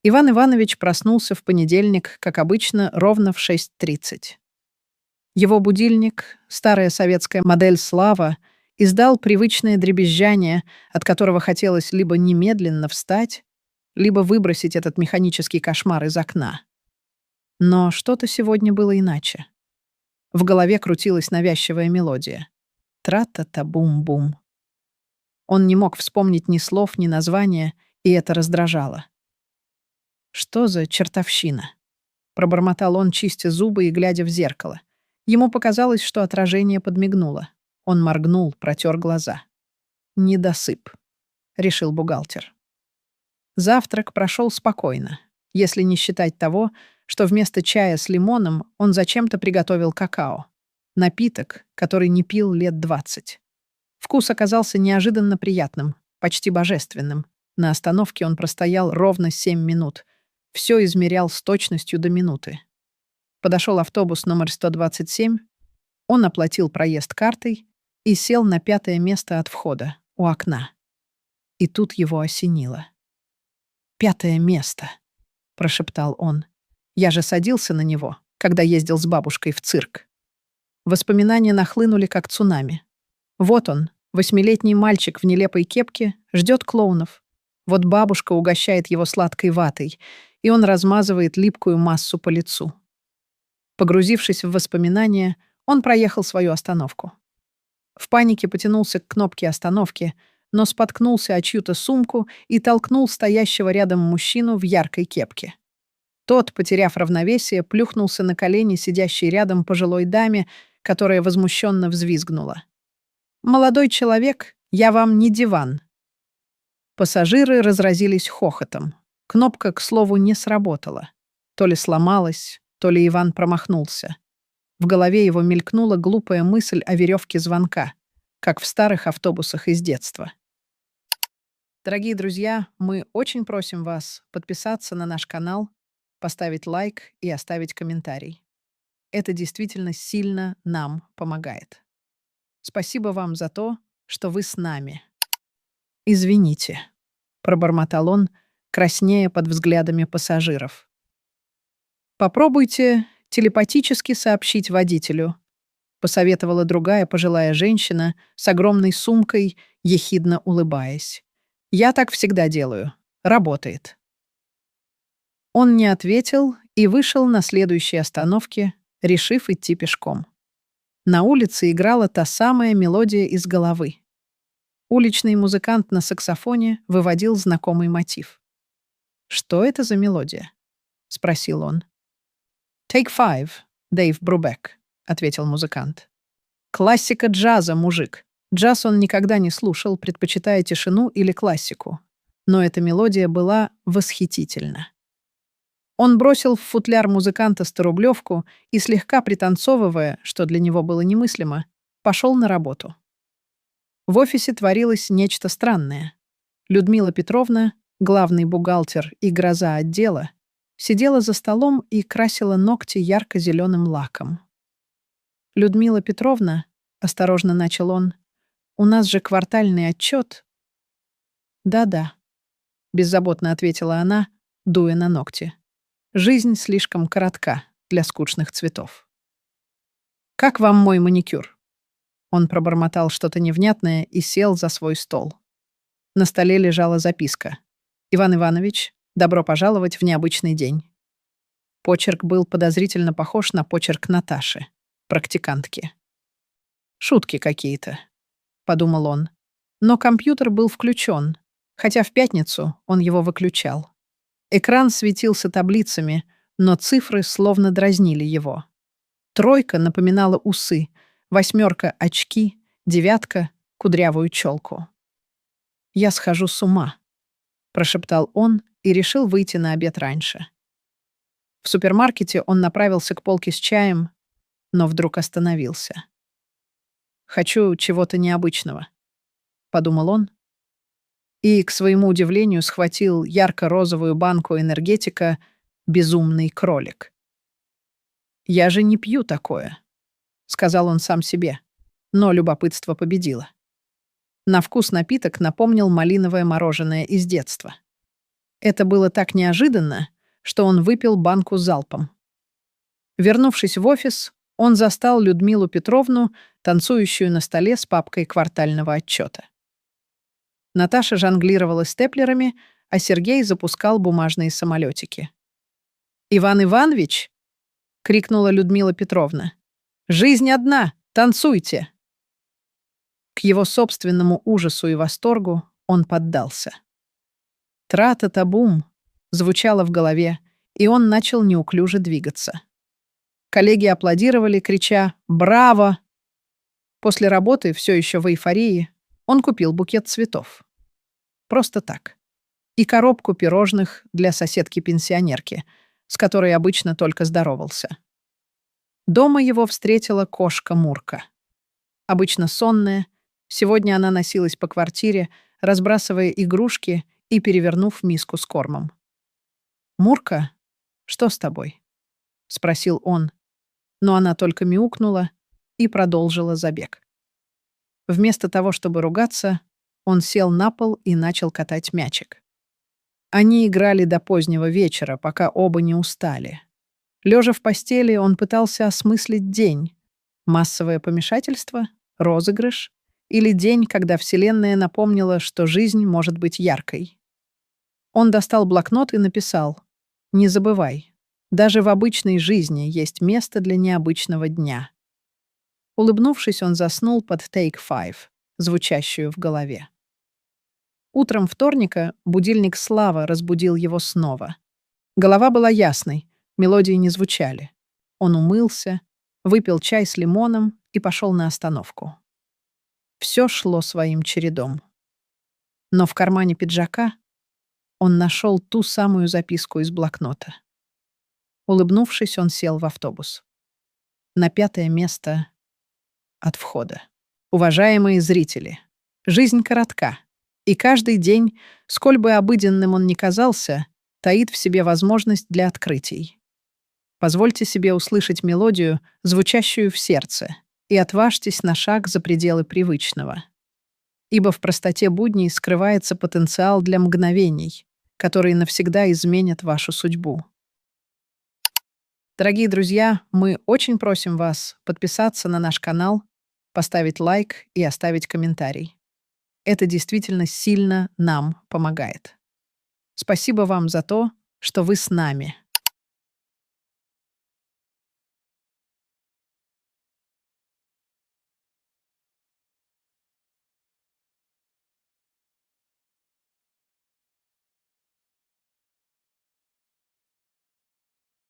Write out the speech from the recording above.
Иван Иванович проснулся в понедельник, как обычно, ровно в 6:30. Его будильник, старая советская модель «Слава», издал привычное дребезжание, от которого хотелось либо немедленно встать, либо выбросить этот механический кошмар из окна. Но что-то сегодня было иначе. В голове крутилась навязчивая мелодия. Тра-та-та-бум-бум. Он не мог вспомнить ни слов, ни названия, и это раздражало. «Что за чертовщина?» — пробормотал он, чистя зубы и глядя в зеркало. Ему показалось, что отражение подмигнуло. Он моргнул, протер глаза. «Недосып», — решил бухгалтер. Завтрак прошел спокойно, если не считать того, что вместо чая с лимоном он зачем-то приготовил какао. Напиток, который не пил лет 20. Вкус оказался неожиданно приятным, почти божественным. На остановке он простоял ровно 7 минут. Все измерял с точностью до минуты. Подошел автобус номер 127, он оплатил проезд картой и сел на 5-е место от входа, у окна. И тут его осенило. «5-е место», — прошептал он. «Я же садился на него, когда ездил с бабушкой в цирк». Воспоминания нахлынули, как цунами. Вот он, 8-летний мальчик в нелепой кепке, ждет клоунов. Вот бабушка угощает его сладкой ватой, и он размазывает липкую массу по лицу. Погрузившись в воспоминания, он проехал свою остановку. В панике потянулся к кнопке остановки, но споткнулся о чью-то сумку и толкнул стоящего рядом мужчину в яркой кепке. Тот, потеряв равновесие, плюхнулся на колени сидящей рядом пожилой даме, которая возмущенно взвизгнула. «Молодой человек, я вам не диван». Пассажиры разразились хохотом. Кнопка, к слову, не сработала. То ли сломалась, то ли Иван промахнулся. В голове его мелькнула глупая мысль о веревке звонка, как в старых автобусах из детства. Дорогие друзья, мы очень просим вас подписаться на наш канал, поставить лайк и оставить комментарий. Это действительно сильно нам помогает. Спасибо вам за то, что вы с нами. «Извините», — пробормотал он, краснея под взглядами пассажиров. «Попробуйте телепатически сообщить водителю», — посоветовала другая пожилая женщина с огромной сумкой, ехидно улыбаясь. «Я так всегда делаю. Работает». Он не ответил и вышел на следующей остановке, решив идти пешком. На улице играла та самая мелодия из головы. Уличный музыкант на саксофоне выводил знакомый мотив. «Что это за мелодия?» — спросил он. «Take Five, Дэйв Брубек», — ответил музыкант. «Классика джаза, мужик. Джаз он никогда не слушал, предпочитая тишину или классику. Но эта мелодия была восхитительна». Он бросил в футляр музыканта 100-рублевку и, слегка пританцовывая, что для него было немыслимо, пошел на работу. В офисе творилось нечто странное. Людмила Петровна, главный бухгалтер и гроза отдела, сидела за столом и красила ногти ярко-зеленым лаком. «Людмила Петровна», — осторожно начал он, — «у нас же квартальный отчет». «Да-да», — беззаботно ответила она, дуя на ногти. «Жизнь слишком коротка для скучных цветов». «Как вам мой маникюр?» Он пробормотал что-то невнятное и сел за свой стол. На столе лежала записка. «Иван Иванович, добро пожаловать в необычный день». Почерк был подозрительно похож на почерк Наташи, практикантки. «Шутки какие-то», — подумал он. Но компьютер был включен, хотя в пятницу он его выключал. Экран светился таблицами, но цифры словно дразнили его. 3 напоминала усы, 8 — очки, 9 — кудрявую челку. «Я схожу с ума», — прошептал он и решил выйти на обед раньше. В супермаркете он направился к полке с чаем, но вдруг остановился. «Хочу чего-то необычного», — подумал он, и, к своему удивлению, схватил ярко-розовую банку энергетика «Безумный кролик». «Я же не пью такое», — сказал он сам себе, но любопытство победило. На вкус напиток напомнил малиновое мороженое из детства. Это было так неожиданно, что он выпил банку залпом. Вернувшись в офис, он застал Людмилу Петровну, танцующую на столе с папкой квартального отчета. Наташа жонглировала степлерами, а Сергей запускал бумажные самолетики. «Иван Иванович!» — крикнула Людмила Петровна. «Жизнь одна! Танцуйте!» К его собственному ужасу и восторгу он поддался. «Тра-та-та-бум!» звучало в голове, и он начал неуклюже двигаться. Коллеги аплодировали, крича «Браво!». После работы, все еще в эйфории, он купил букет цветов. Просто так. И коробку пирожных для соседки-пенсионерки, с которой обычно только здоровался. Дома его встретила кошка Мурка. Обычно сонная, сегодня она носилась по квартире, разбрасывая игрушки и перевернув миску с кормом. «Мурка, что с тобой?» — спросил он, но она только мяукнула и продолжила забег. Вместо того, чтобы ругаться, он сел на пол и начал катать мячик. Они играли до позднего вечера, пока оба не устали. Лежа в постели, он пытался осмыслить день. Массовое помешательство? Розыгрыш? Или день, когда Вселенная напомнила, что жизнь может быть яркой? Он достал блокнот и написал: «Не забывай, даже в обычной жизни есть место для необычного дня». Улыбнувшись, он заснул под Take Five, звучащую в голове. Утром вторника будильник Слава разбудил его снова. Голова была ясной, мелодии не звучали. Он умылся, выпил чай с лимоном и пошел на остановку. Все шло своим чередом. Но в кармане пиджака он нашел ту самую записку из блокнота. Улыбнувшись, он сел в автобус. На 5-е место от входа. Уважаемые зрители, жизнь коротка, и каждый день, сколь бы обыденным он ни казался, таит в себе возможность для открытий. Позвольте себе услышать мелодию, звучащую в сердце, и отважьтесь на шаг за пределы привычного. Ибо в простоте будней скрывается потенциал для мгновений, которые навсегда изменят вашу судьбу. Дорогие друзья, мы очень просим вас подписаться на наш канал, поставить лайк и оставить комментарий. Это действительно сильно нам помогает. Спасибо вам за то, что вы с нами.